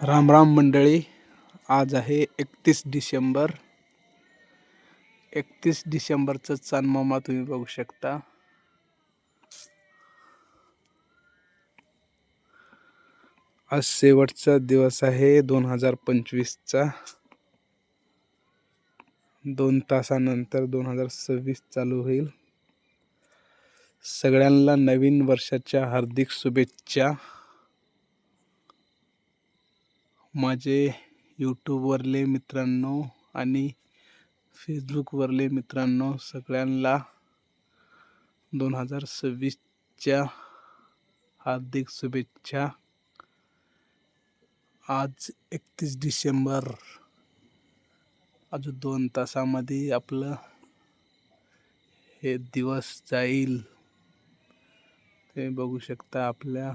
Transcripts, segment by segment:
राम राम मंडळी. आज आहे 31 डिसेंबर. 31 डिसेंबरचं चांदमामा तुम्ही बघू शकता. आज शेवटचा दिवस आहे 2025चा. 2 तासानंतर 2026 चालू होईल. सगळ्यांना नवीन वर्षाच्या हार्दिक शुभेच्छा. माझे यूट्यूबवरले मित्रांनो आणि फेसबुकवरले मित्रांनो, सगळ्यांना 2026च्या हार्दिक शुभेच्छा. आज 31 डिसेंबर. अजून 2 तासामध्ये आपलं हे दिवस जाईल. ते बघू शकता आपल्या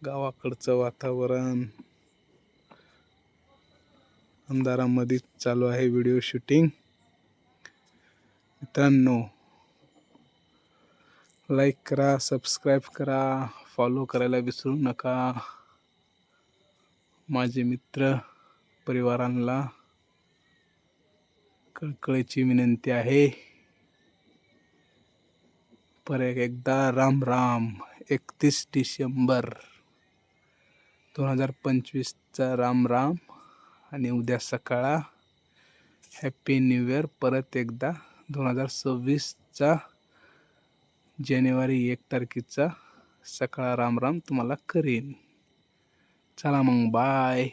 गावाकडचं वातावरण. अंधारामध्ये चालू आहे व्हिडिओ शूटिंग. मित्रांनो, लाईक करा, सबस्क्राईब करा, फॉलो करायला विसरू नका. माझे मित्र परिवारांना कळकळीची विनंती आहे. परत एकदा राम राम. 31 डिसेंबर 2025चा राम राम. आणि उद्या सकाळ हॅपी न्यू इयर. परत एकदा 2026चा जानेवारी 1 तारखेचा सकाळ राम राम तुम्हाला करीन. चला मग, बाय.